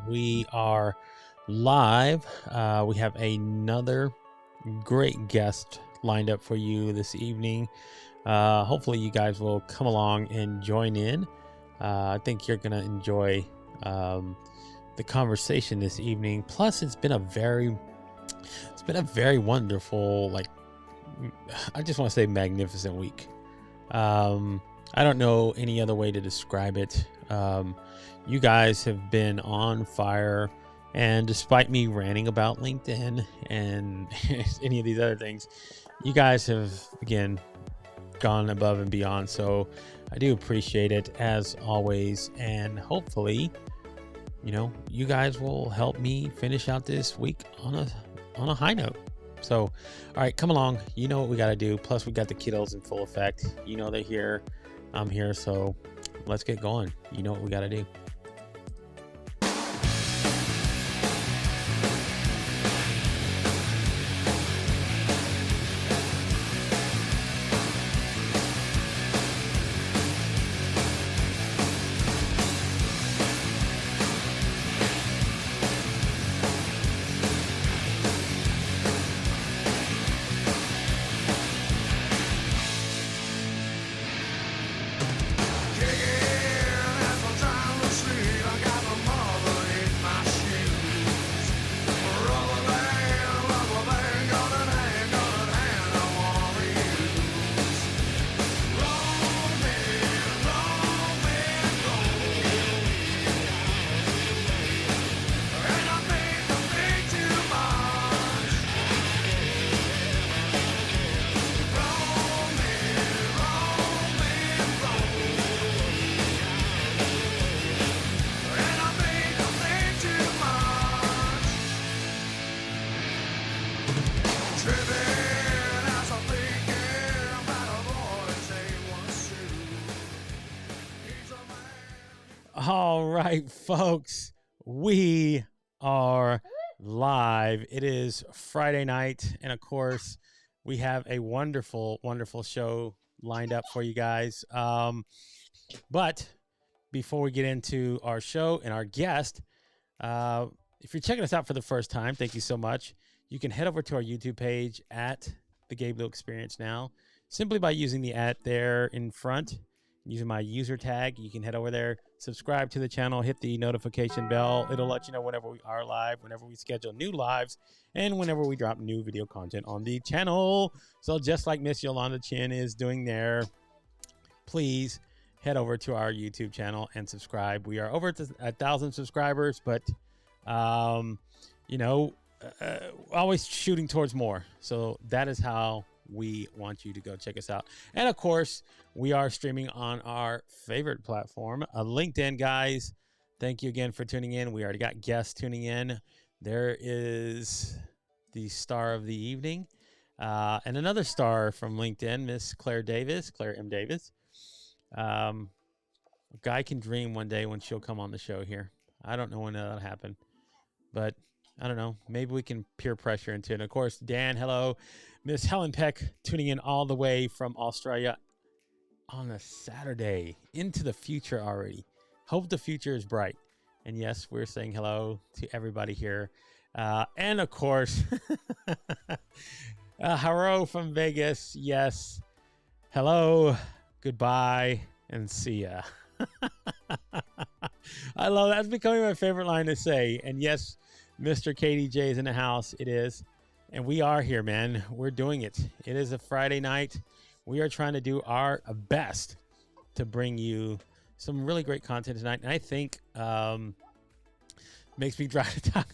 We are live. We have another great guest lined up for you this evening. Hopefully, you guys will come along and join in. I think you're gonna enjoy the conversation this evening. Plus, it's been a very wonderful, I just want to say magnificent week. I don't know any other way to describe it. You guys have been on fire, and despite me ranting about LinkedIn and any of these other things, you guys have again gone above and beyond. So I do appreciate it as always, and hopefully, you guys will help me finish out this week on a high note. So, all right, come along. You know what we got to do. Plus, we got the kiddos in full effect. They're here. I'm here. So let's get going. You know what we got to do. All right, folks, we are live. It is Friday night, and of course, we have a wonderful, wonderful show lined up for you guys. But before we get into our show and our guest, if you're checking us out for the first time, thank you so much. You can head over to our YouTube page at The Gabe Blue Experience now, simply by using the @ there in front. Using my user tag, you can head over there, subscribe to the channel, hit the notification bell. It'll let you know whenever we are live, whenever we schedule new lives, and whenever we drop new video content on the channel. So just like Miss Yolanda Chin is doing there, please head over to our YouTube channel and subscribe. We are over at 1,000 subscribers, but always shooting towards more. So that is how we want you to go check us out. And of course, we are streaming on our favorite platform, LinkedIn. Guys, thank you again for tuning in. We already got guests tuning in. There is the star of the evening, and another star from LinkedIn, Miss Claire M. Davis. A guy can dream one day when she'll come on the show here. I don't know when that'll happen, but I don't know. Maybe we can peer pressure into it. And of course, Dan, hello. Miss Helen Peck tuning in all the way from Australia on a Saturday into the future already. Hope the future is bright. And yes, we're saying hello to everybody here. And of course, Haro from Vegas. Yes. Hello, goodbye, and see ya. I love that. It's becoming my favorite line to say. And yes, Mr. KDJ is in the house. It is. And we are here, man. We're doing it. It is a Friday night. We are trying to do our best to bring you some really great content tonight. And I think makes me try to talk.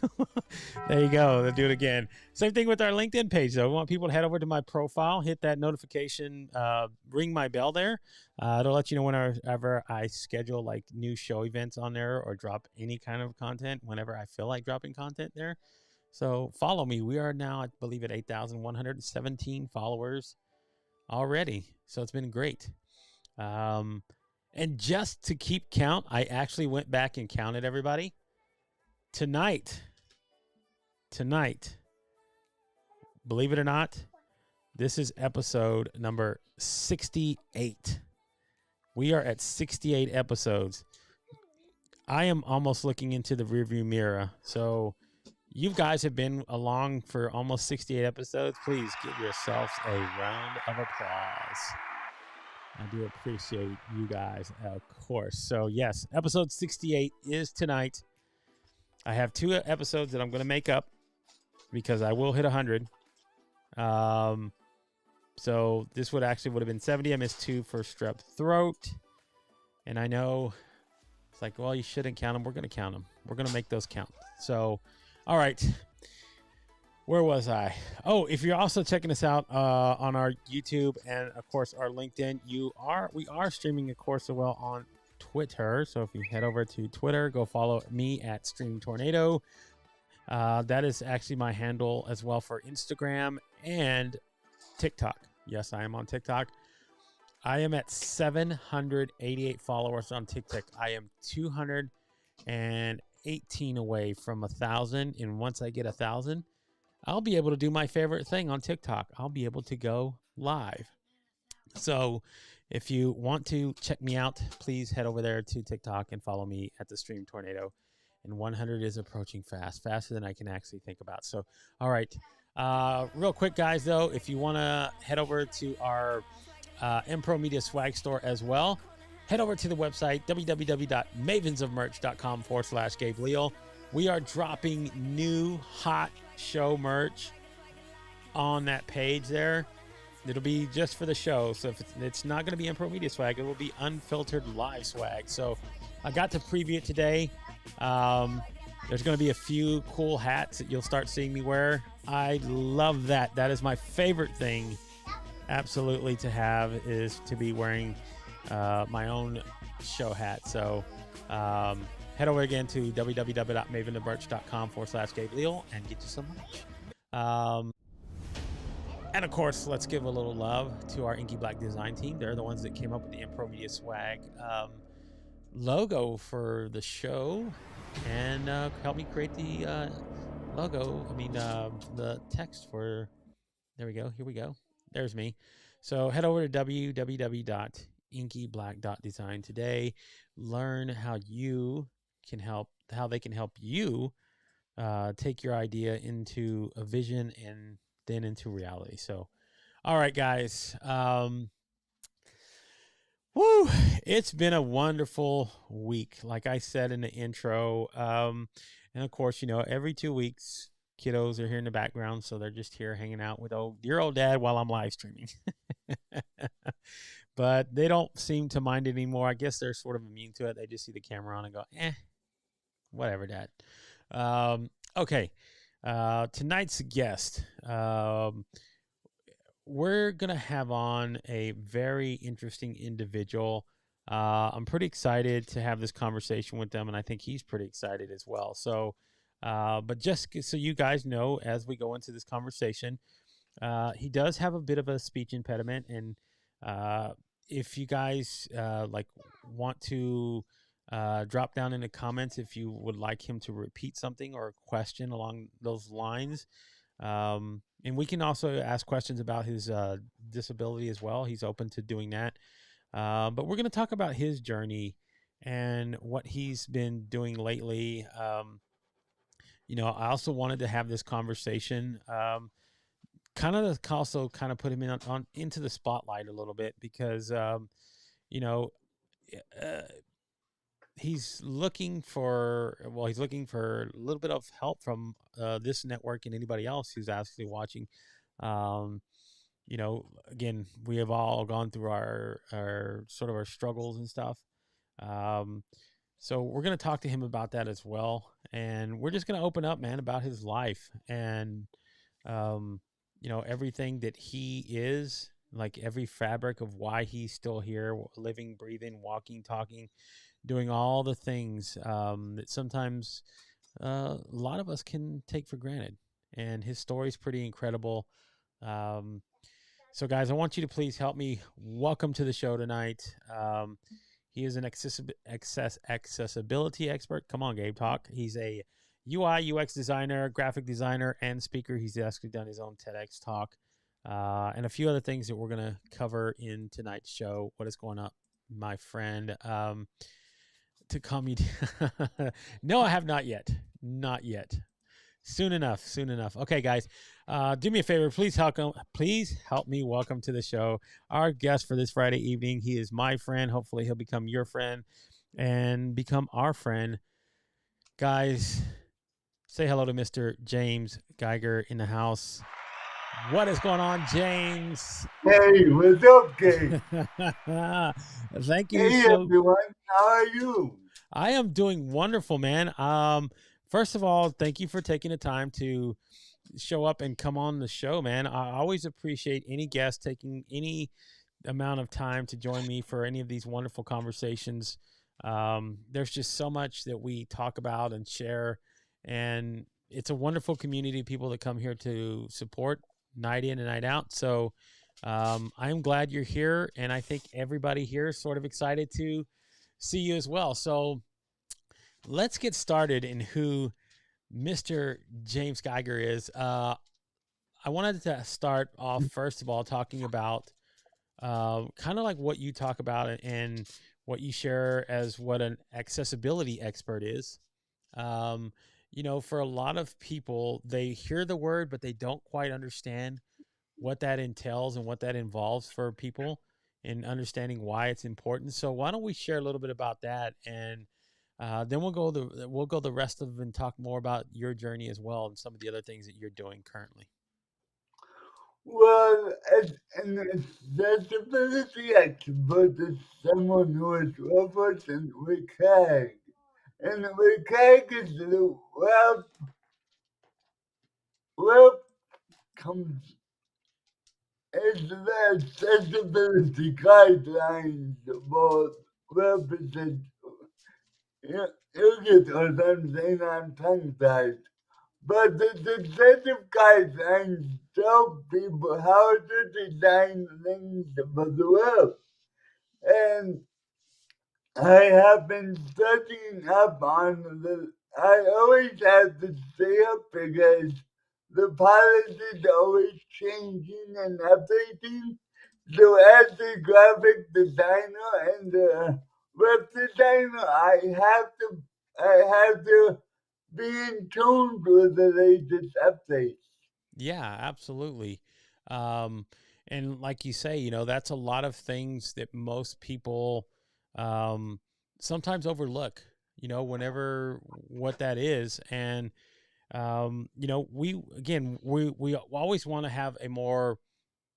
There you go. Let's do it again. Same thing with our LinkedIn page, though. We want people to head over to my profile, hit that notification, ring my bell there. It'll let you know whenever I schedule like new show events on there or drop any kind of content whenever I feel like dropping content there. So follow me. We are now, I believe, at 8,117 followers already. So it's been great. And just to keep count, I actually went back and counted everybody. Tonight, believe it or not, this is episode number 68. We are at 68 episodes. I am almost looking into the rearview mirror. So you guys have been along for almost 68 episodes. Please give yourselves a round of applause. I do appreciate you guys, of course. So, yes, episode 68 is tonight. I have 2 episodes that I'm going to make up because I will hit 100. So this would have been 70. I missed 2 for strep throat. And I know it's like, well, you shouldn't count them. We're going to count them. We're going to make those count. So, all right. Where was I? Oh, if you're also checking us out on our YouTube and, of course, our LinkedIn, we are streaming, of course, as well on Twitter. So if you head over to Twitter, go follow me at Stream Tornado. That is actually my handle as well for Instagram and TikTok. Yes, I am on TikTok. I am at 788 followers on TikTok. I am 218 away from 1,000. And once I get 1,000, I'll be able to do my favorite thing on TikTok. I'll be able to go live. So if you want to check me out, please head over there to TikTok and follow me at the Stream Tornado. And 100 is approaching faster than I can actually think about. So, all right. Real quick, guys, though, if you want to head over to our Impro Media Swag Store as well, head over to the website, www.mavensofmerch.com/Gabe Leal. We are dropping new hot show merch on that page there. It'll be just for the show. So if it's not going to be Impro Media Swag, it will be Unfiltered Live Swag. So I got to preview it today. There's going to be a few cool hats that you'll start seeing me wear. I love that. That is my favorite thing, absolutely, to have, is to be wearing my own show hat. So head over again to www.mavenofmerch.com/Gabe Leal and get you some merch. And of course, let's give a little love to our Inky Black design team. They're the ones that came up with the Impro Media Swag logo for the show and helped me create the logo. The text for. There we go. Here we go. There's me. So head over to www.inkyblack.design today. Learn how they can help you take your idea into a vision and then into reality. So, all right, guys. It's been a wonderful week. Like I said in the intro. And of course, every 2 weeks, kiddos are here in the background, so they're just here hanging out with dear old dad while I'm live streaming. But they don't seem to mind it anymore. I guess they're sort of immune to it. They just see the camera on and go, whatever, dad. Okay. Tonight's guest, we're going to have on a very interesting individual. I'm pretty excited to have this conversation with them, and I think he's pretty excited as well. So, but just so you guys know, as we go into this conversation, he does have a bit of a speech impediment, and if you guys want to drop down in the comments if you would like him to repeat something or a question along those lines. And we can also ask questions about his disability as well. He's open to doing that. But we're going to talk about his journey and what he's been doing lately. I also wanted to have this conversation, kind of put him into the spotlight a little bit because, he's looking for a little bit of help from this network and anybody else who's actually watching. Again, we have all gone through our sort of our struggles and stuff. So we're going to talk to him about that as well. And we're just going to open up, man, about his life and, everything that he is, like every fabric of why he's still here, living, breathing, walking, talking, doing all the things that sometimes a lot of us can take for granted. And his story is pretty incredible. So, guys, I want you to please help me welcome to the show tonight. He is an accessibility expert. Come on, Gabe, talk. He's a UI, UX designer, graphic designer, and speaker. He's actually done his own TEDx talk and a few other things that we're going to cover in tonight's show. What is going up, my friend? to calm you down. No, I have not yet. Not yet. Soon enough. Soon enough. Okay, guys. Do me a favor. Please help me welcome to the show our guest for this Friday evening. He is my friend. Hopefully, he'll become your friend and become our friend. Guys, say hello to Mr. James Geiger in the house. What is going on, James? Hey, what's up, Gay? Thank you. Hey, So everyone. How are you? I am doing wonderful, man. First of all, thank you for taking the time to show up and come on the show, man. I always appreciate any guest taking any amount of time to join me for any of these wonderful conversations. There's just so much that we talk about and share, and it's a wonderful community of people that come here to support night in and night out. So I'm glad you're here, and I think everybody here is sort of excited to see you as well. So let's get started in who Mr. James Geiger is. I wanted to start off first of all talking about kind of like what you talk about and what you share as what an accessibility expert is. Um, for a lot of people, they hear the word, but they don't quite understand what that entails and what that involves for people and understanding why it's important. So why don't we share a little bit about that, and then we'll go the rest of and talk more about your journey as well and some of the other things that you're doing currently. Well, as an accessibility expert is someone who is robust and archaic. And archaic is the well comes is the accessibility guidelines both represent. You get what I'm saying? I'm tongue-tied. But the designative guidelines tell people how to design things for the web. And I have been studying up on I always have to stay up because the policy is always changing and updating. So as a graphic designer and web designer, I have to be in tune with the latest updates. Yeah, absolutely. Um, and like you say, that's a lot of things that most people um, sometimes overlook, whenever what that is. And, we always want to have a more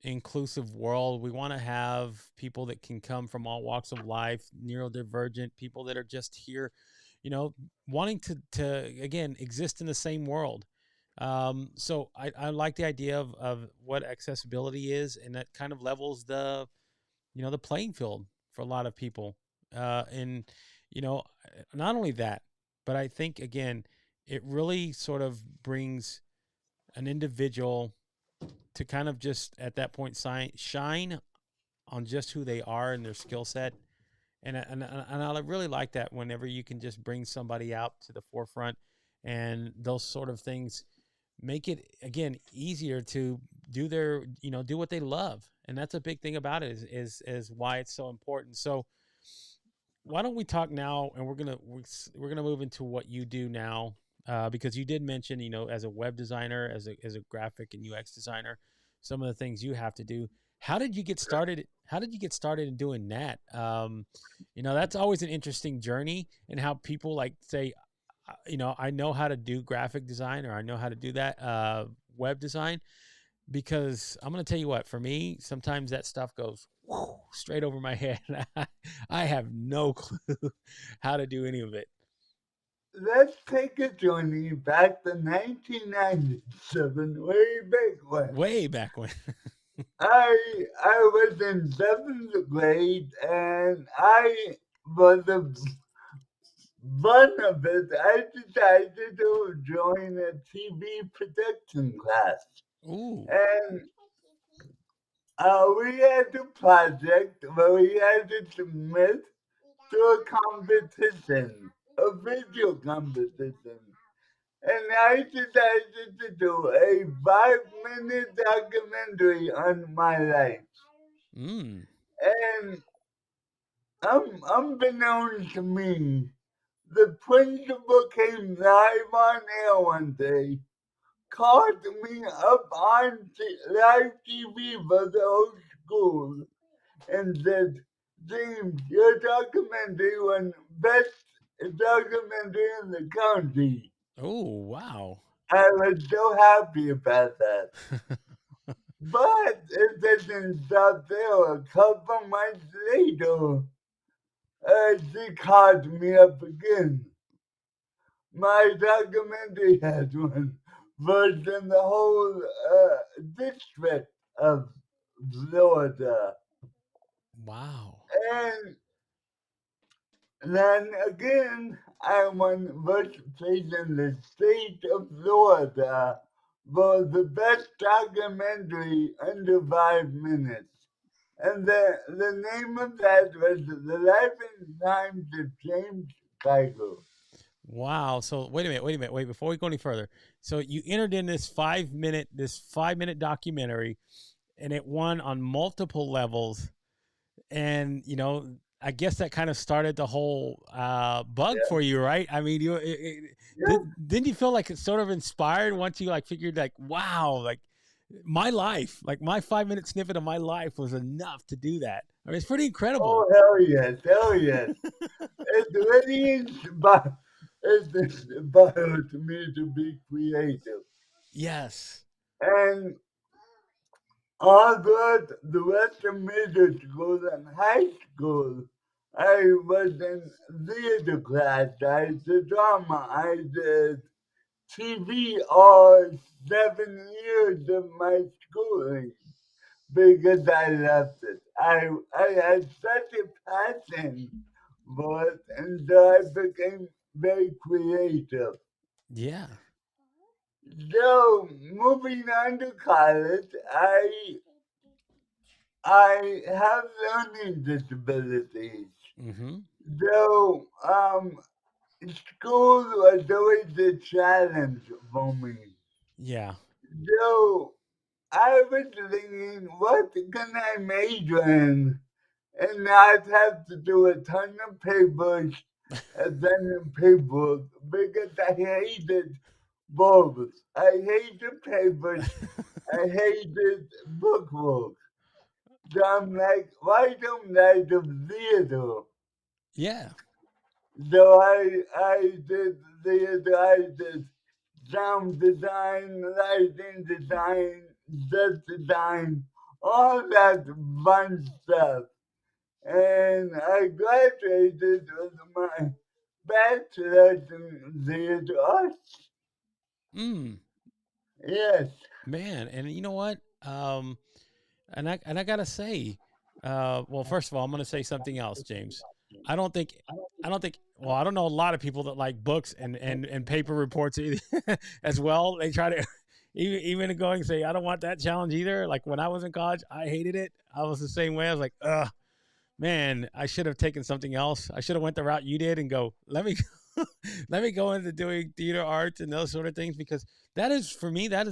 inclusive world. We want to have people that can come from all walks of life, neurodivergent people that are just here, you know, wanting to again exist in the same world. So I like the idea of what accessibility is, and that kind of levels the playing field for a lot of people. And you know, not only that, but I think again, it really sort of brings an individual to kind of just at that point shine on just who they are and their skill set. And I really like that whenever you can just bring somebody out to the forefront, and those sort of things make it again easier to do what they love. And that's a big thing about it is why it's so important. So why don't we talk now, and we're gonna move into what you do now, because you did mention, as a web designer, as a graphic and UX designer, some of the things you have to do. How did you get started? How did you get started in doing that? That's always an interesting journey, and how people like say, I know how to do graphic design, or I know how to do that web design, because I'm going to tell you what, for me, sometimes that stuff goes straight over my head. I have no clue how to do any of it. Let's take a journey back to 1997, way back when. Way back when. I was in seventh grade and I was a fun of it. I decided to join a TV production class, Ooh. and we had a project where we had to submit to a competition, a video competition. And I decided to do a 5-minute documentary on my life. Mm. And unbeknownst to me, The principal came live on air one day, called me up on live TV for the whole school, and said, James, your documentary won best documentary in the county. Oh, wow. I was so happy about that. But it didn't stop there. A couple months later, she called me up again. My documentary has won first in the whole district of Florida. Wow. And then again, I won first place in the state of Florida for the best documentary under 5 minutes. And the name of that was The Life and Times of James Geiger. Wow. So wait a minute, wait, before we go any further. So you entered in this 5 minute documentary and it won on multiple levels. And, I guess that kind of started the whole bug Yeah. for you, right? I mean, Yeah. didn't you feel like it's sort of inspired once you like figured like, wow, my life, like my 5 minute snippet of my life was enough to do that. I mean, it's pretty incredible. Oh, hell yes. Hell yes. It really inspired me to be creative. Yes. And although the rest of middle school and high school, I was in theater class, I did drama, I did TV all 7 years of my schooling because I loved it. I had such a passion for it, and so I became very creative. Yeah. So moving on to college, I have learning disabilities. Mm-hmm. So school was always a challenge for me. Yeah. So I was thinking, what can I major in? And not have to do a ton of papers and then of paperwork because I hated both. I hated papers. I hated bookwork. So I'm like, why don't I do theater? Yeah. So I did theater. I did sound design, lighting design, set design, all that fun stuff. And I graduated with my bachelor's in theater arts. Mm. Yes. Man, and you know what? And I gotta say, well, first of all, I'm gonna say something else, James. I don't think, I don't think. Well, I don't know a lot of people that like books and paper reports either, as well. They try to even going say, I don't want that challenge either. Like when I was in college, I hated it. I was the same way. I was like, ugh, man, I should have taken something else. I should have went the route you did and go, let me let me go into doing theater arts and those sort of things because that is for me that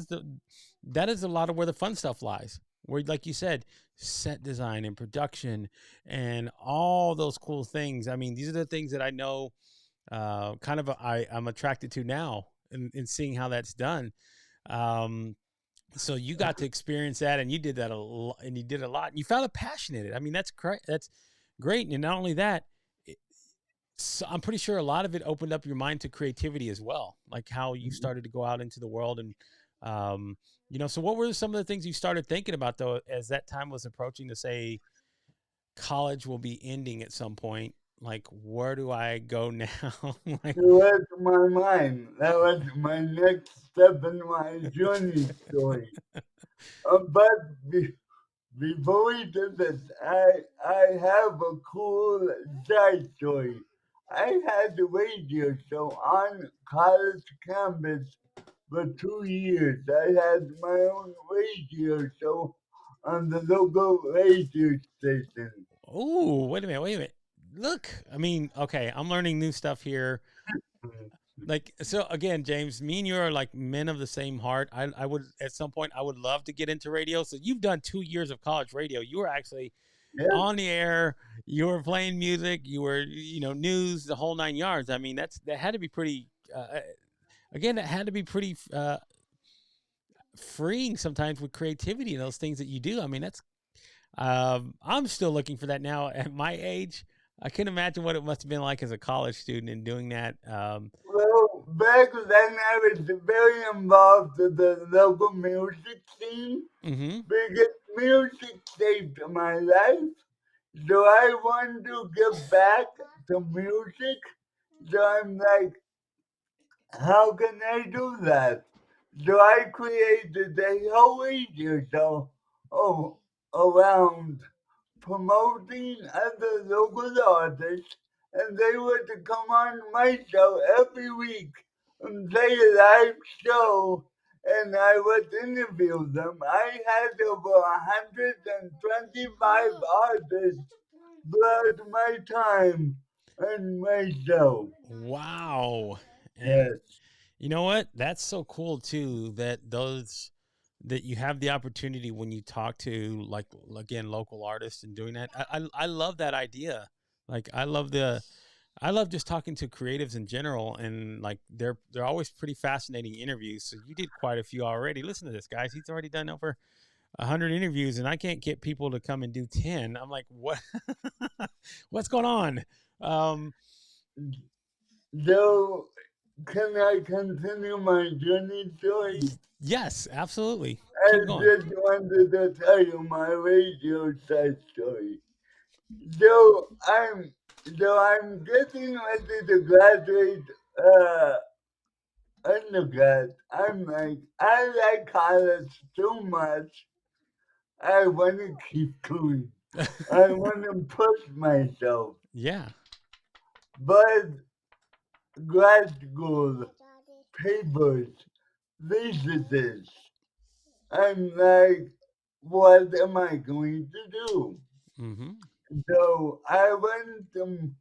is a lot of where the fun stuff lies. Where like you said, set design and production and all those cool things. I mean, these are the things that I know kind of I'm attracted to now in seeing how that's done. Um, so you got to experience that and you did that a lot and you did a lot and you found a passion in it. I mean, that's great. That's great. And not only that, so I'm pretty sure a lot of it opened up your mind to creativity as well, like how you started to go out into the world and, um, so what were some of the things you started thinking about though, as that time was approaching to say college will be ending at some point? Like, where do I go now? Like, It was my mind. That was my next step in my journey story. But before we do this, I have a cool side story. I had the radio show on college campus for 2 years. I had my own radio show on the local radio station. oh, wait a minute, wait a minute. Look, I mean, okay, I'm learning new stuff here. Like, so again, James, me and you are like men of the same heart. I would at some point I would love to get into radio. So you've done 2 years of college radio. You were actually Yep. on the air. You were playing music. You were, news, the whole nine yards. I mean, that had to be pretty. Again, that had to be pretty freeing sometimes with creativity and those things that you do. I mean, that's. I'm still looking for that now at my age. I can imagine what it must have been like as a college student and doing that. Well, back then I was very involved with the local music scene Mm-hmm. because music saved my life. So I want to give back to music. So I'm like, how can I do that? So I created a whole radio show oh, around promoting other local artists, and they were to come on my show every week and play a live show, and I would interview them. I had over 125 artists throughout my time on my show. Wow. And Yes. you know what? That's so cool too that you have the opportunity when you talk to, like, again, local artists and doing that. I love that idea. Like, I love just talking to creatives in general, and like they're always pretty fascinating interviews. So you did quite a few already. Listen to this, guys. He's already done over 100 interviews, and I can't get people to come and do 10. I'm like, what? What's going on? Um, So, can I continue my journey story? yes, absolutely. I Keep going. just wanted to tell you my radio side story. So I'm getting ready to graduate undergrad. I'm like I like college too much. I want to keep going. I want to push myself. Yeah. But grad school papers, theses. I'm like, what am I going to do? Mm-hmm. So I went to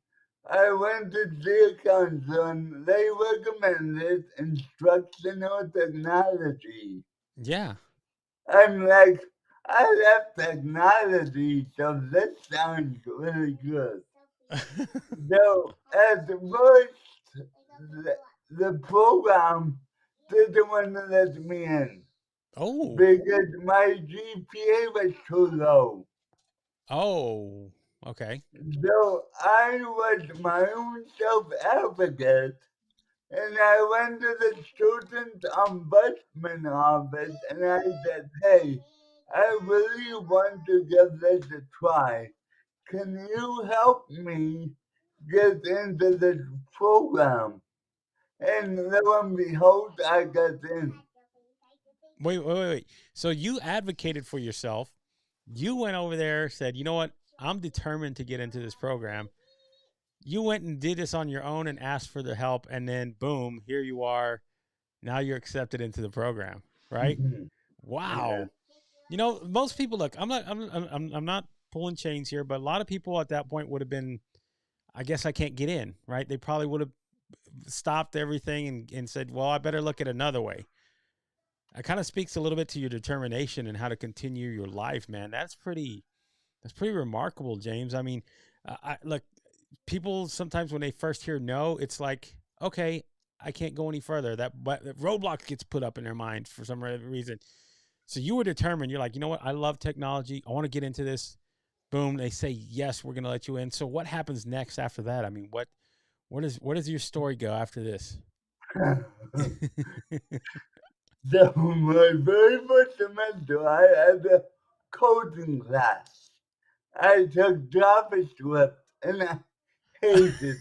the council and they recommended instructional technology. Yeah. I'm like, I love technology, so this sounds really good. So at first, the program didn't want to let me in Oh. because my GPA was too low. Oh. Okay. So I was my own self advocate and I went to the student ombudsman office and I said, hey, I really want to give this a try. Can you help me get into this program? And lo and behold, I got in. Wait. So you advocated for yourself. You went over there, said, you know what? I'm determined to get into this program. You went and did this on your own and asked for the help, and then boom, here you are. Now you're accepted into the program, right? Yeah. Wow. Most people look. I'm not pulling chains here, but a lot of people at that point would have been. I guess I can't get in, right? They probably would have stopped everything and said, well, I better look at another way. It kind of speaks a little bit to your determination and how to continue your life, man. That's pretty remarkable, James. I mean, look, people sometimes when they first hear no, it's like, okay, I can't go any further. That roadblock gets put up in their mind for some reason. So you were determined. You're like, you know what? I love technology. I want to get into this. Boom. They say yes. We're going to let you in. So what happens next after that? I mean, where does your story go after this? So my very first semester, I had a coding class. I took JavaScript and I hated it.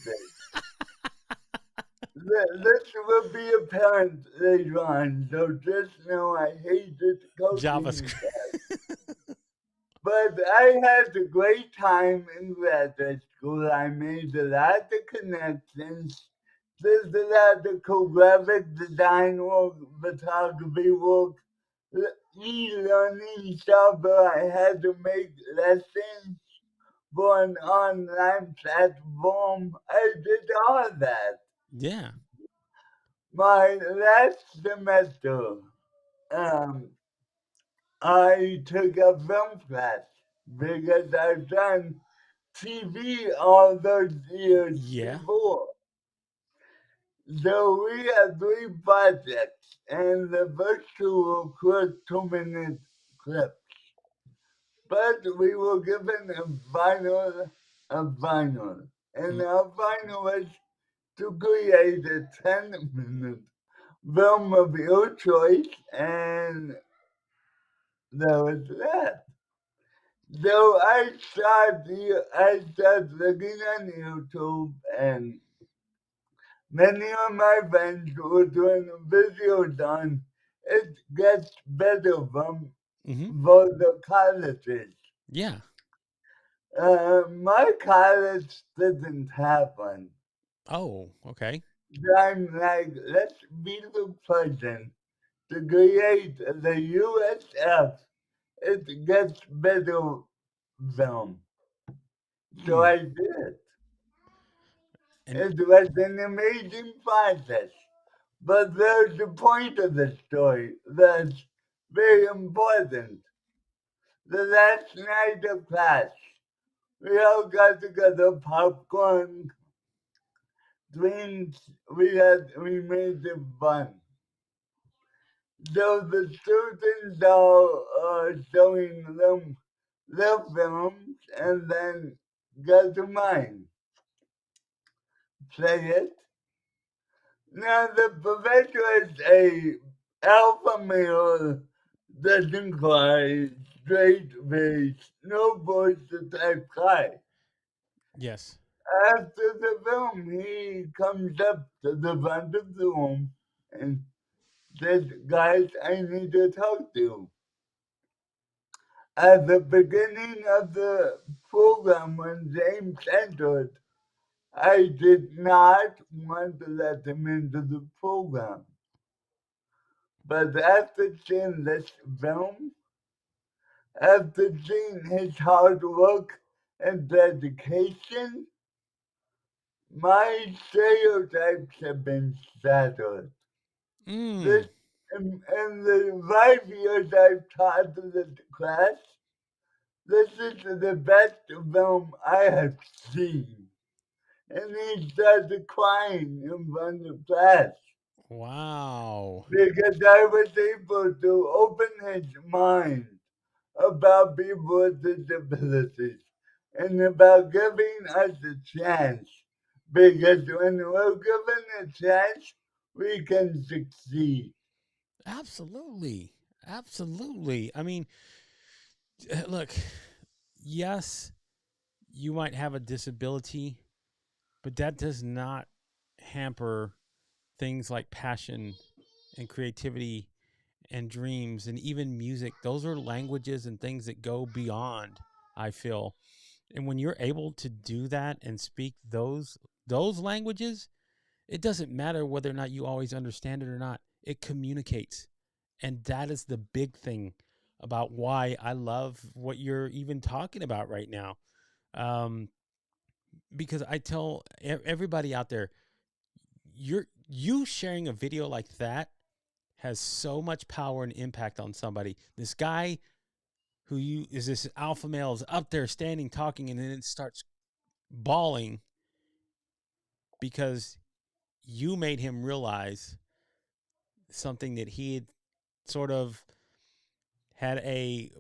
This will be apparent later on, so just know I hated coding. JavaScript. But I had a great time in graduate school. I made a lot of connections. There's a lot of cool graphic design work, photography work, e-learning stuff where I had to make lessons for an online platform. I did all that. Yeah. My last semester, um, I took a film class. because I've done TV all those years Yeah. before. So we have three projects, and the first two were quick 2 minute clips. But we were given a vinyl, and Mm, our vinyl was to create a 10-minute film of your choice, and that was that. So I started looking on YouTube, and many of my friends were doing videos on it gets better from mm-hmm. for the colleges. Yeah. My college didn't have one. Oh, okay. So I'm like, let's be the person to create the USF. It gets better film. So Mm. I did. And It was an amazing process. But there's the point of the story that's very important. The last night of class, we all got together, popcorn, drinks, we made it fun. So the students are showing them their films and then go to mine, play it. Now the professor is a alpha male, doesn't cry, straight face, no voice type guy. yes. After the film, he comes up to the front of the room and says, "Guys, I need to talk to you." At the beginning of the program, when James entered, I did not want to let him into the program. But after seeing this film, after seeing his hard work and dedication, my stereotypes have been shattered. This Mm. in the 5 years I've taught the class, this is the best film I have seen. And he started crying in front of class Wow. because I was able to open his mind about people with disabilities and about giving us a chance. Because when we're given a chance, we can succeed. Absolutely. Absolutely. I mean, look, yes, you might have a disability, but that does not hamper things like passion and creativity and dreams and even music. Those are languages and things that go beyond, I feel. And when you're able to do that and speak those languages, it doesn't matter whether or not you always understand it or not. It communicates. And that is the big thing about why I love what you're even talking about right now. Um, because I tell everybody out there, you sharing a video like that has so much power and impact on somebody. This guy who you is this alpha male is up there standing talking and then it starts bawling because you made him realize something that he had sort of had a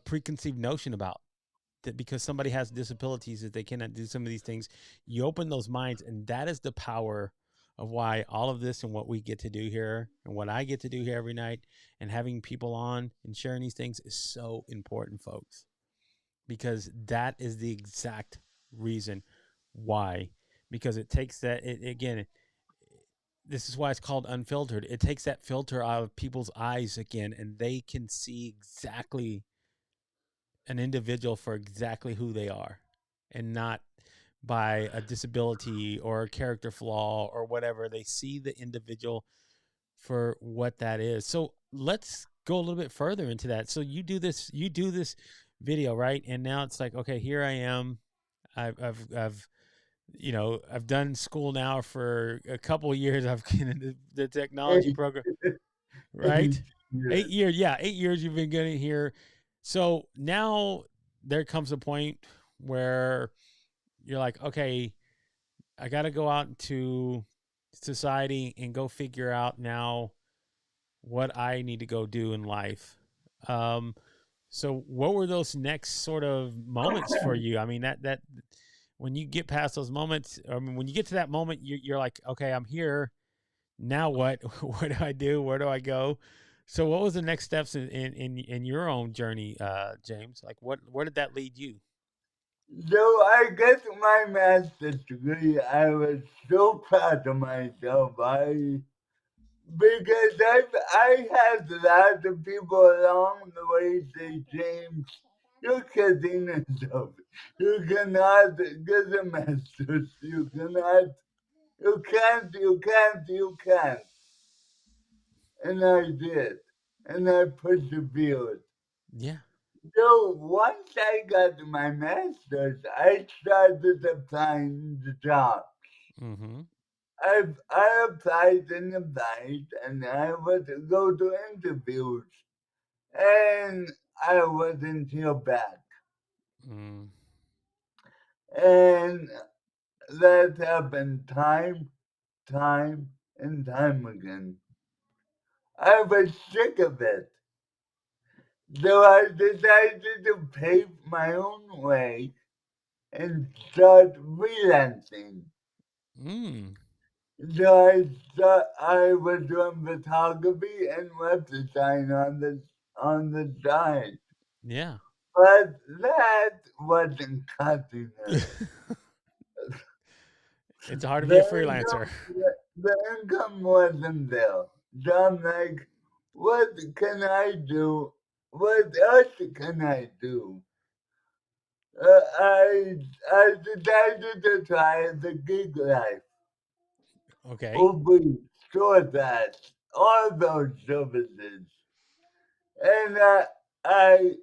preconceived notion about, that because somebody has disabilities that they cannot do some of these things. You open those minds, and that is the power of why all of this and what we get to do here and what I get to do here every night and having people on and sharing these things is so important, folks, because that is the exact reason why. Because it takes that it, again, this is why it's called unfiltered. It takes that filter out of people's eyes again, and they can see exactly an individual for exactly who they are and not by a disability or a character flaw or whatever. They see the individual for what that is. So let's go a little bit further into that. So you do this video, right? And now it's like, okay, here I am. I've I've done school now for a couple of years. I've been in the technology Eight, program, eight right? years. 8 years. Yeah, 8 years you've been getting here. So now there comes a point where you're like, okay, I got to go out into society and go figure out now what I need to go do in life. Um, so what were those next sort of moments for you? I mean, that when you get past those moments, I mean, when you get to that moment, you're like, okay, I'm here. Now what? What do I do? Where do I go? So what was the next steps in your own journey, James? Like where did that lead you? So I got my master's degree. I was so proud of myself. Because I had lots of people along the way say, James, you're kidding yourself. You cannot get a master's. You cannot. You can't. You can't. You can't. And I did. And I persevered. Yeah. So once I got my master's, I started applying the job. Mm-hmm. I applied and applied, and I would go to interviews, and I wasn't hear back. Mm. And that happened time, and time again. I was sick of it. So I decided to pave my own way and start freelancing. Mm. So I thought I was doing photography and web design on the side. Yeah. But that wasn't cutting it. It's hard to be The a freelancer. the income wasn't there. So I'm like, what can I do? What else can I do? I decided to try the gig life, Okay. Uber, DoorDash, all those services. And I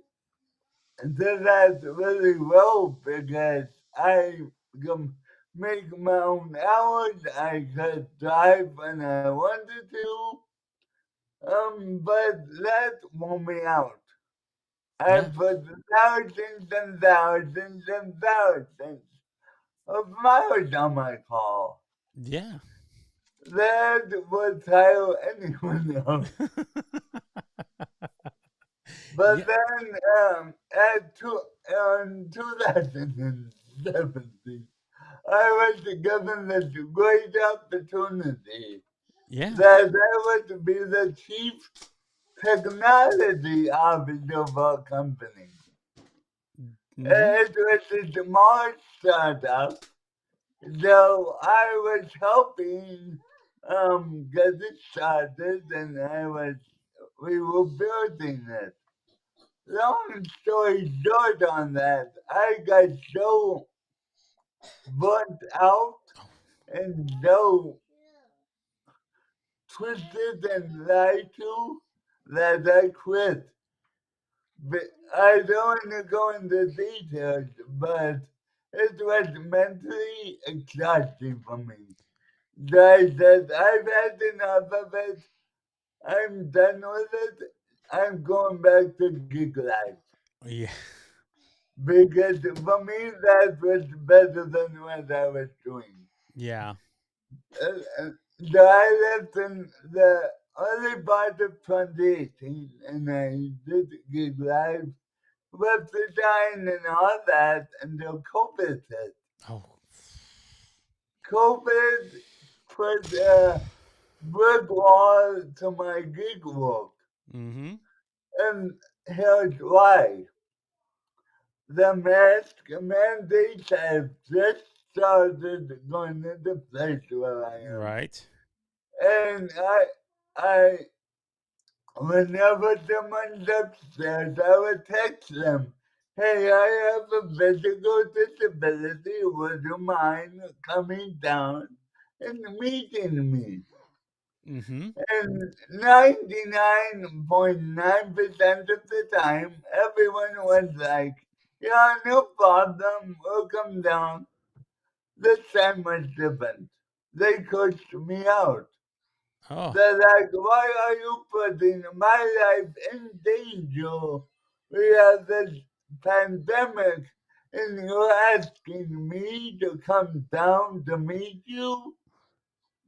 did that really well because I can make my own hours. I could drive when I wanted to. But that wore me out. I Yeah. put thousands and thousands and thousands of miles on my car. Yeah. That would tire anyone else. Yeah. But then, at 2017, I was given this great opportunity Yeah. that I was be the chief technology officer of our company. Mm-hmm. It was a small startup, so I was helping get it started, and we were building it. Long story short on that, I got so burnt out and so twisted and lied to that I quit. But I don't want to go into details, but it was mentally exhausting for me. So I said, I've had enough of it. I'm done with it. I'm going back to gig life. Yeah. Because for me, that was better than what I was doing. Yeah. So I left in the early part of 2018 and I did gig live, web design and all that until COVID hit. Oh. COVID put a brick wall to my gig work. Mm-hmm. And here's why. The mask mandates have just started going into place where I am. Right. And I, whenever someone's upstairs, I would text them, hey, I have a physical disability. Would you mind coming down and meeting me? Mm-hmm. And 99.9% of the time, everyone was like, yeah, no problem, we'll come down. This time was different. They coached me out. Oh. They're like, why are you putting my life in danger we have this pandemic, and you're asking me to come down to meet you?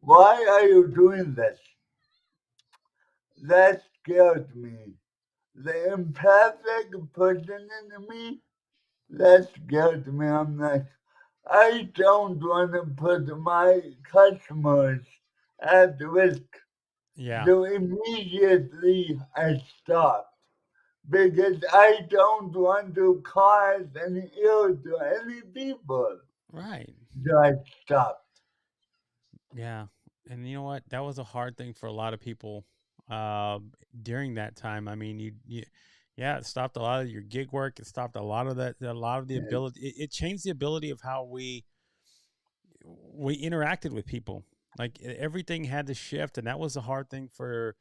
Why are you doing this? That scared me. The empathic person in me, that scared me. I'm like, I don't want to put my customers at risk. Yeah. So immediately I stopped because I don't want to cause any ill to any people. Right. So I stopped. Yeah. And you know what? That was a hard thing for a lot of people uh, during that time. I mean, yeah, it stopped a lot of your gig work. It stopped a lot of that, a lot of the Yes, ability. It changed the ability of how we interacted with people. Like everything had to shift, and that was a hard thing for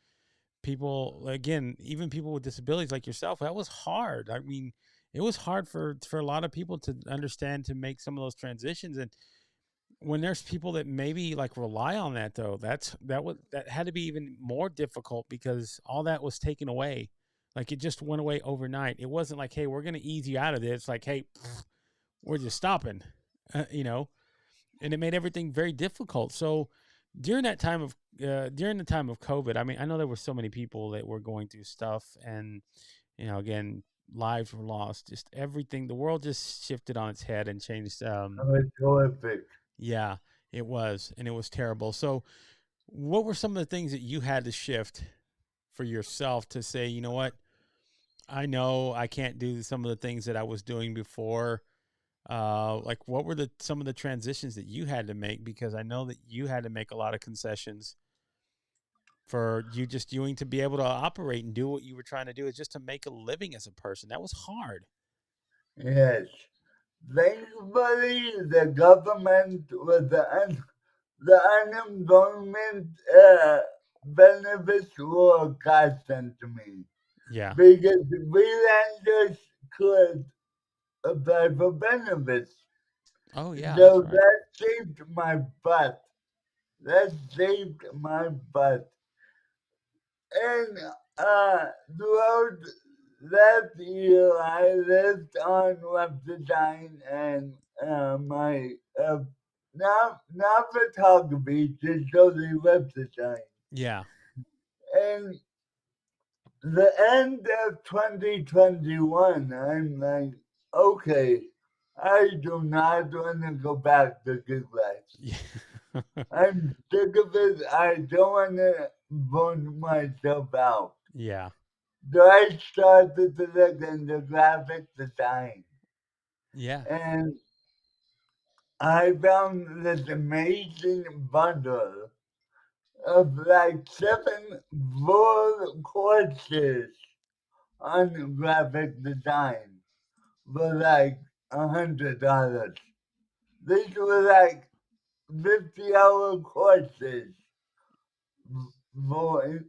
people. Again, even people with disabilities like yourself. That was hard. I mean, it was hard for a lot of people to understand to make some of those transitions. And when there's people that maybe like rely on that though, that had to be even more difficult because all that was taken away. Like it just went away overnight. It wasn't like, hey, we're gonna ease you out of this. It's like, hey, we're just stopping, you know, and it made everything very difficult. So during that time of during the time of COVID, I mean, I know there were so many people that were going through stuff, and again, lives were lost. Just everything, the world just shifted on its head and changed. it was horrific. Yeah, it was, and it was terrible. So, what were some of the things that you had to shift for yourself to say, you know what, I know I can't do some of the things that I was doing before. Like, what were the some of the transitions that you had to make? Because I know that you had to make a lot of concessions for you just doing to be able to operate and do what you were trying to do is just to make a living as a person. That was hard. Yes. Thankfully, the government with the unemployment benefits were a godsend to me Yeah. because the freelancers could apply for benefits. Oh yeah, that's So right. that saved my butt. That saved my butt. And throughout that year, I lived on web design and my not photography, just totally web design. Yeah. And the end of 2021, I'm like, okay, I do not want to go back to gig life. Yeah. I'm sick of it. I don't want to burn myself out. Yeah. So I started to look into graphic design, Yeah. and I found this amazing bundle of like seven full courses on graphic design for like $100. These were like 50-hour courses for.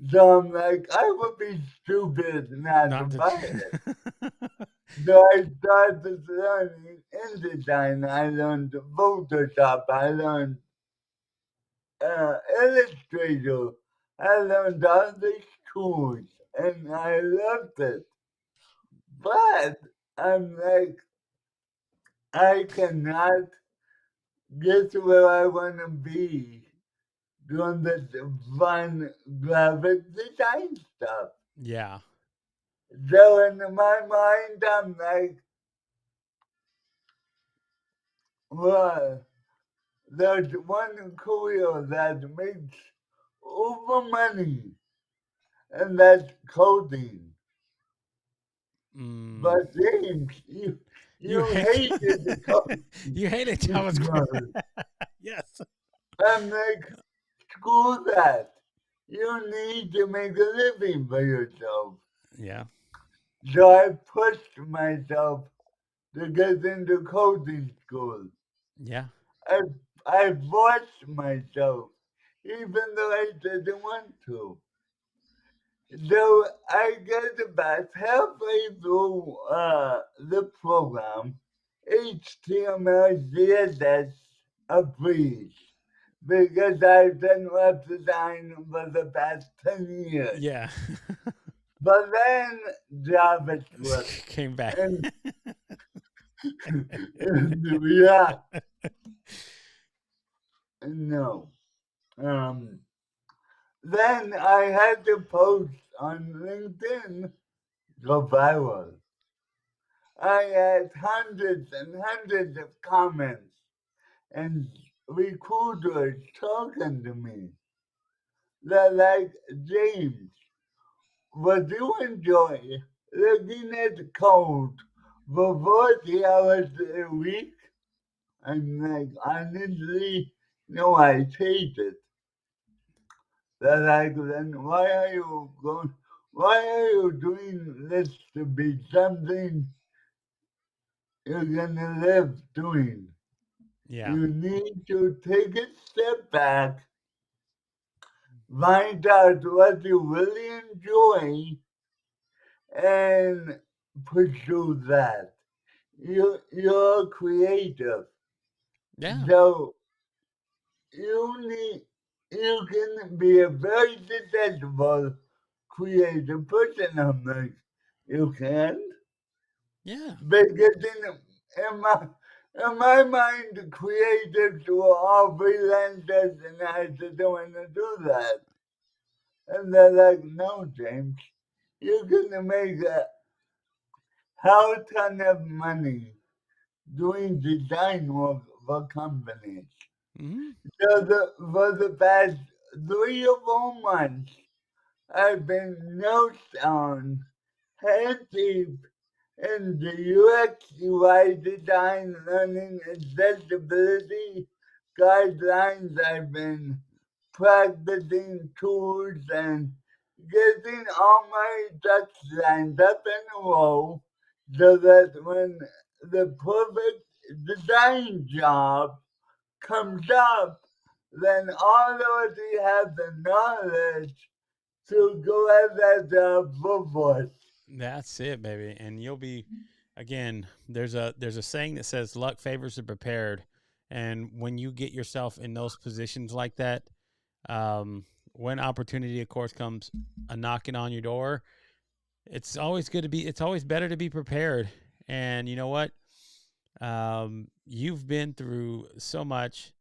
So I'm like, I would be stupid not to Not to. buy it. So I started learning InDesign. I learned Photoshop. I learned Illustrator. I learned all these tools, and I loved it. But I'm like, I cannot get to where I want to be doing this fun graphic design stuff. Yeah. So in my mind, I'm like, well, there's one career that makes over money, and that's coding. Mm. But James, You you hate. hated the coding You hated this JavaScript. month. Yes. I'm like, screw that. You need to make a living for yourself. Yeah. So I pushed myself to get into coding school. Yeah. I I forced myself, even though I didn't want to. So I get about halfway through the program, HTML, CSS, a breeze, because I've done web design for the past 10 years. Yeah. But then JavaScript Came back. and, and React, no. Um, then I had to post on LinkedIn, go viral. I had hundreds and hundreds of comments and recruiters talking to me. They're like, James, would you enjoy looking at code for 40 hours a week? I'm like, honestly, no, I hate it. They're like, then why are you doing this to be something you're gonna live doing? Yeah. You need to take a step back, find out what you really enjoy, and pursue that. You're creative, Yeah. so you need you can be a very successful creative person. I'm like, you can, Yeah. because in my mind, creatives were all freelancers, and I just don't want to do that. And they're like, no, James, you're gonna make a hell ton of money doing design work for companies. Hmm. So for the past 3 or 4 months, I've been nose down, head deep in the UX UI design learning accessibility guidelines. I've been practicing tools and getting all my ducks lined up in a row so that when the perfect design job comes up, then I already have the knowledge to go at that job for force. That's it, baby. And you'll be again, there's a saying that says luck favors the prepared. And when you get yourself in those positions like that, when opportunity of course comes a knocking on your door, it's always better to be prepared. And you know what? You've been through so much.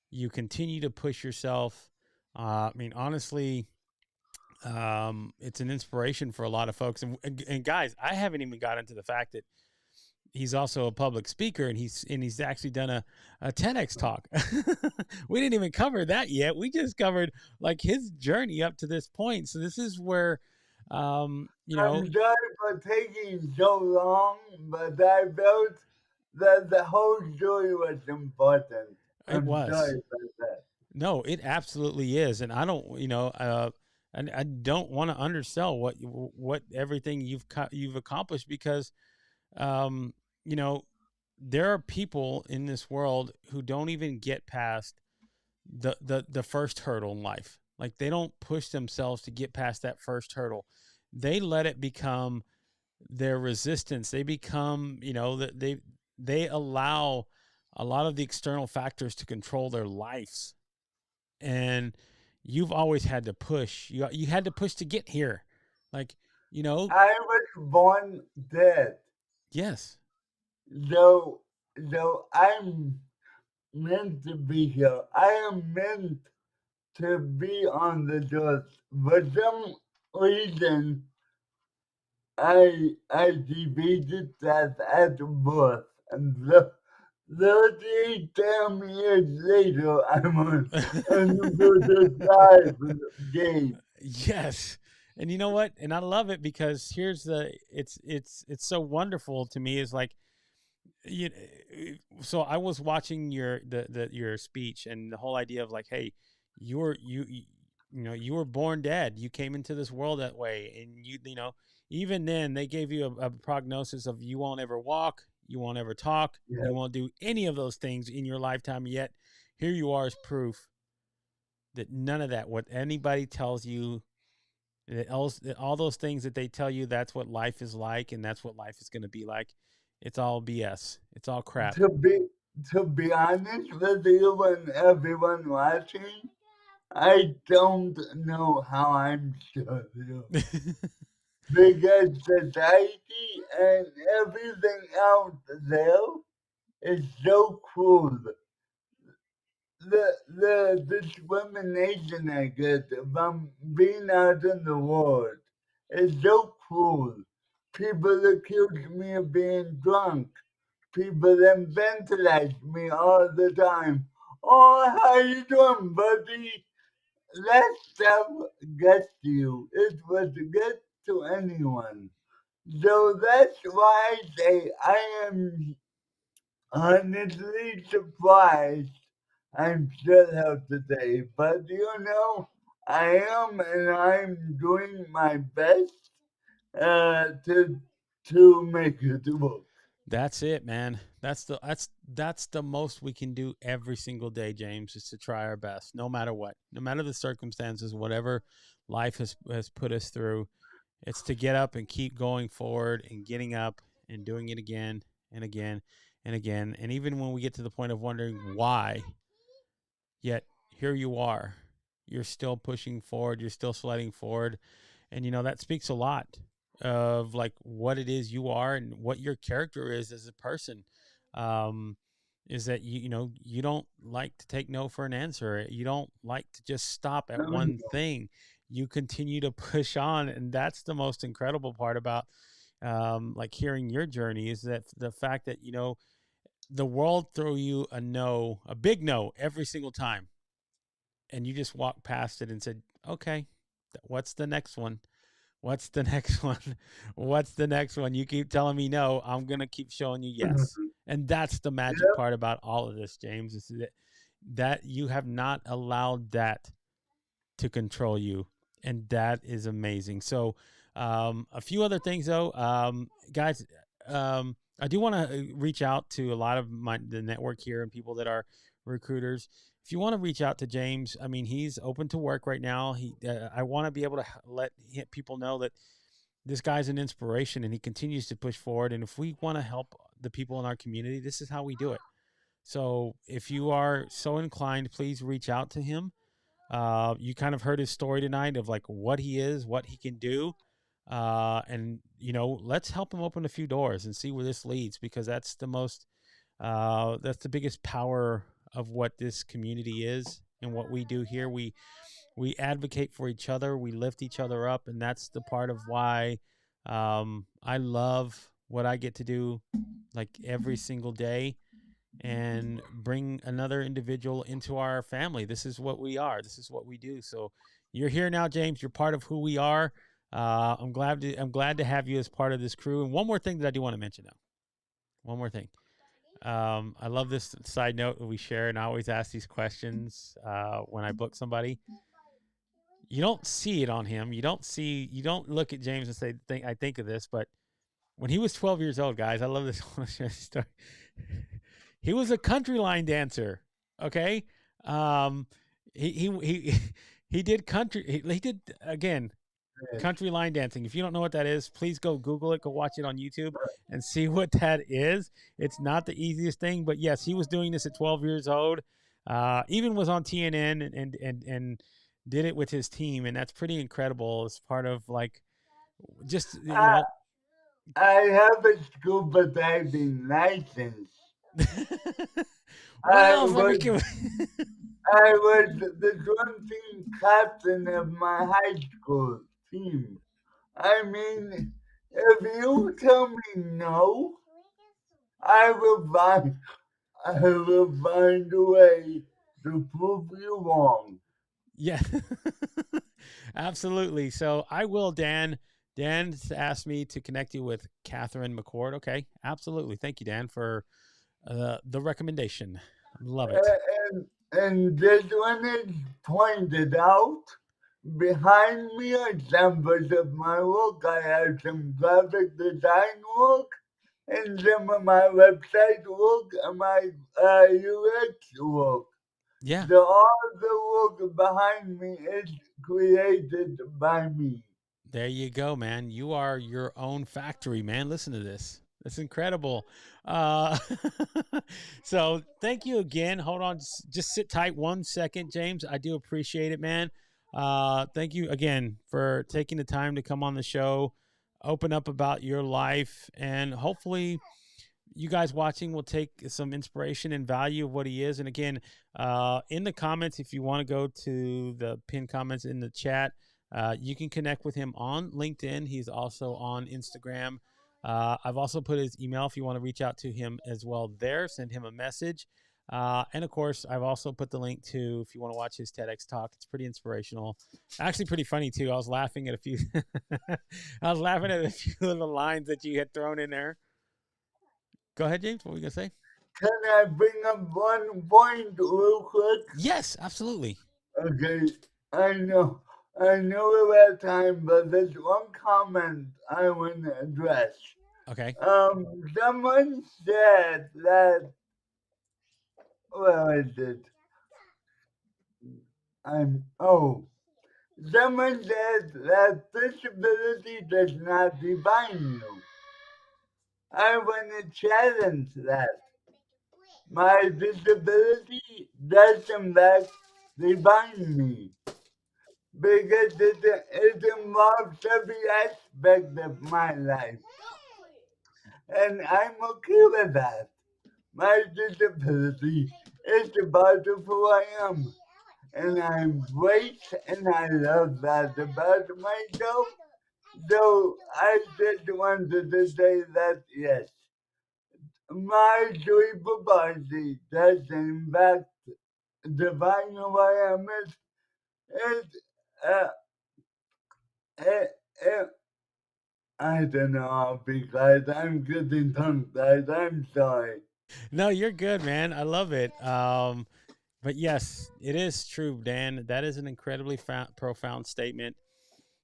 You continue to push yourself. I mean, honestly, it's an inspiration for a lot of folks. And guys, I haven't even got into the fact that he's also a public speaker, and he's actually done a TEDx talk. We didn't even cover that yet. We just covered like his journey up to this point. So this is where, you know, I'm sorry for taking so long, but I felt that the whole story was important. it I'm was. sorry about that. No, it absolutely is, and I don't, and I don't want to undersell what everything you've accomplished because, um, you know, there are people in this world who don't even get past the first hurdle in life. Like they don't push themselves to get past that first hurdle. They let it become their resistance. They become, they allow a lot of the external factors to control their lives. And you've always had to push. You had to push to get here. Like, you know, I was born dead, yes. so I'm meant to be here. I am meant to be on the earth. For some reason, I defeated that at birth, and 38 damn years later, I'm on another side of the game. Yes. And you know what? And I love it because here's the it's so wonderful to me is like you so I was watching your speech and the whole idea of like, hey, you were born dead. You came into this world that way, and even then they gave you a prognosis of you won't ever walk, you won't ever talk, Yeah. you won't do any of those things in your lifetime. Yet here you are as proof that none of that, what anybody tells you, all those things that they tell you, that's what life is like, and that's what life is going to be like. It's all BS. It's all crap. To be to be honest with you and everyone watching, I don't know how I'm still here. because society and everything out there is so cruel. The discrimination I get from being out in the world is so cruel. People accuse me of being drunk. People infantilize me all the time. Oh, how you doing, buddy? That stuff gets to you. It would get to anyone. So that's why I say I am honestly surprised I'm still here today. But I am and I'm doing my best to make it work. That's it, man. That's the most we can do every single day, James, is to try our best, no matter what, no matter the circumstances, whatever life has put us through. It's to get up and keep going forward and getting up and doing it again and again and again. And even when we get to the point of wondering why, yet here you are. You're still pushing forward, you're still sliding forward. And that speaks a lot of like what it is you are and what your character is as a person. Um, is that you don't like to take no for an answer. You don't like to just stop at No, one thing. You continue to push on, and that's the most incredible part about like hearing your journey is that the fact that the world throw you a big no every single time, and you just walked past it and said, "Okay, what's the next one? What's the next one? What's the next one? You keep telling me no, I'm going to keep showing you yes." And that's the magic yeah, part about all of this, James, is that you have not allowed that to control you. And that is amazing. So, a few other things though, guys, I do want to reach out to a lot of the network here and people that are recruiters. If you want to reach out to James, I mean, he's open to work right now. I want to be able to let people know that this guy's an inspiration and he continues to push forward. And if we want to help the people in our community, this is how we do it. So if you are so inclined, please reach out to him. You kind of heard his story tonight of like what he is, what he can do. And let's help him open a few doors and see where this leads, because that's the biggest power of what this community is and what we do here. We advocate for each other, we lift each other up, and that's the part of why I love what I get to do like every single day and bring another individual into our family. This is what we are. This is what we do. So you're here now, James. You're part of who we are. I'm glad to have you as part of this crew. And one more thing that I do want to mention now. One more thing. I love this side note that we share, and I always ask these questions when I book somebody. You don't see it on him. You don't look at James and say, I think of this, but when he was 12 years old, guys, I love this story. He was a country line dancer. Okay. Um, he he did he did again country line dancing. If you don't know what that is, please go Google it, go watch it on YouTube and see what that is. It's not the easiest thing, but yes, he was doing this at 12 years old. Even was on TNN and did it with his team, and that's pretty incredible. As part of like just I, I have a scuba diving license. what I else? Let me was give. I was the drum team captain of my high school team. I mean, if you tell me no, I will find I will find a way to prove you wrong. Yeah, absolutely. So I will, Dan. Dan asked me to connect you with Catherine McCord. Okay, absolutely. Thank you, Dan, for the recommendation. Love it. And just when it's pointed out, behind me are samples of my work. I have some graphic design work and some of my website work and my UX work. Yeah, All the work behind me is created by me. there you go, man. You are your own factory, man. Listen to this. That's incredible. Uh, so thank you again. Hold on, just sit tight 1 second, James. I do appreciate it, man. Thank you again for taking the time to come on the show. open up about your life, and hopefully you guys watching will take some inspiration and value of what he is. And again, in the comments, if you want to go to the pinned comments in the chat, you can connect with him on LinkedIn. He's also on Instagram. I've also put his email if you want to reach out to him as well there. Send him a message. And of course, I've also put the link to if you want to watch his TEDx talk. It's pretty inspirational, actually pretty funny too. I was laughing at a few. I was laughing at a few of the lines that you had thrown in there. Go ahead, James. What were you gonna say? Can I bring up one point real quick? Yes, absolutely. Okay, I know we're at time, but there's one comment I want to address. Okay. Someone said that, where is it? Someone said that disability does not define you. I want to challenge that. My disability does in fact define me because it involves every aspect of my life. And I'm okay with that. My disability is a part of who I am. And I embrace and I love that about myself. So I just wanted to say that yes, my cerebral palsy does in fact define who I am. It's, uh, it, it, I don't know because I'm getting tongue tied. I'm sorry. No, you're good, man. I love it. But yes, it is true, Dan. That is an incredibly profound statement.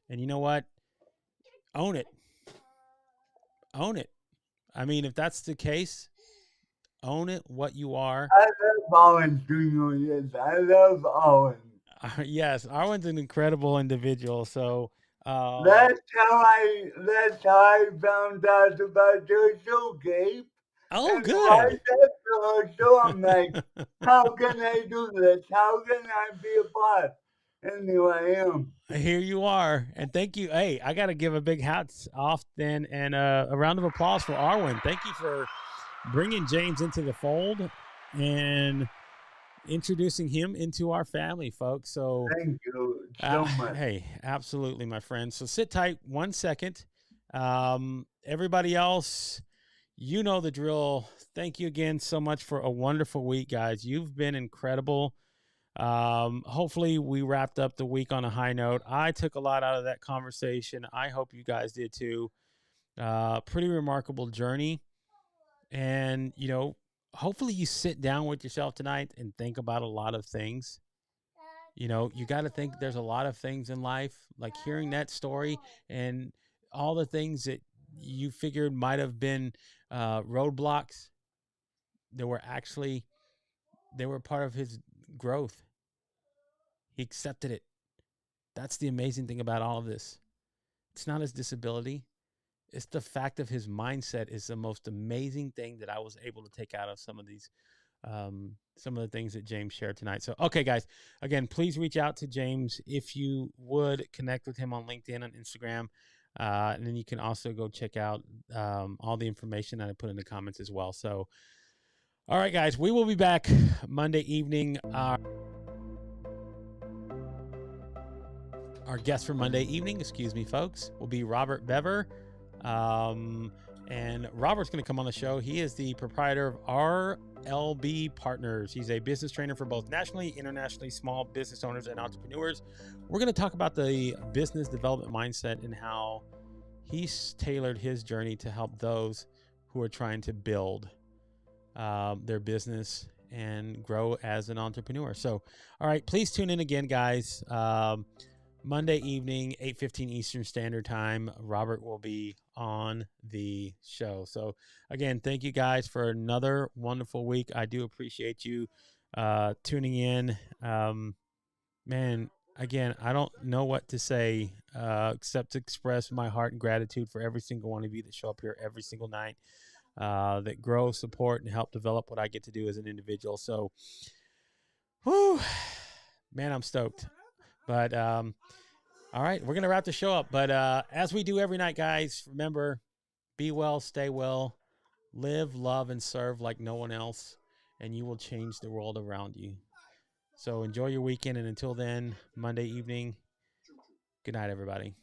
And you know what? Own it. Own it. I mean, if that's the case, own it. What you are. I love Owen Jr. Yes, I love Owen. Yes, Arwen's an incredible individual. So, That's how I found out about your show, Gabe. oh, And right good. after her show, I'm like, how can I do this? How can I be a part? And here I am. Here you are, and thank you. Hey, I got to give a big hats off then, and a round of applause for Arwen. Thank you for bringing James into the fold and introducing him into our family, folks. So, Thank you so much. hey, absolutely, my friend. So sit tight 1 second. Everybody else, you know the drill. Thank you again so much for a wonderful week, guys. You've been incredible. Hopefully we wrapped up the week on a high note. I took a lot out of that conversation. I hope you guys did too. Pretty remarkable journey. And, hopefully you sit down with yourself tonight and think about a lot of things. You got to think there's a lot of things in life, like hearing that story and all the things that you figured might have been roadblocks. They were actually, they were part of his growth. He accepted it. That's the amazing thing about all of this. It's not his disability. It's the fact of his mindset is the most amazing thing that I was able to take out of some of the things that James shared tonight. So, okay, guys, again, please reach out to James if you would connect with him on LinkedIn and Instagram. And then you can also go check out all the information that I put in the comments as well. So, all right, guys, we will be back Monday evening. Our guest for Monday evening, folks, will be Robert Bever. And Robert's going to come on the show. He is the proprietor of RLB Partners. He's a business trainer for both nationally, internationally small business owners and entrepreneurs. We're going to talk about the business development mindset and how he's tailored his journey to help those who are trying to build their business and grow as an entrepreneur. So, all right, please tune in again, guys. Monday evening, 8:15 Eastern Standard Time. Robert will be on the show. So, again, thank you guys for another wonderful week. I do appreciate you tuning in. Man, again, I don't know what to say except to express my heart and gratitude for every single one of you that show up here every single night, that grow, support, and help develop what I get to do as an individual. So, whew, man, I'm stoked. But All right, we're gonna wrap the show up, but as we do every night, guys, remember: be well, stay well, live, love, and serve like no one else, and you will change the world around you. So enjoy your weekend, and until then, Monday evening. Good night, everybody.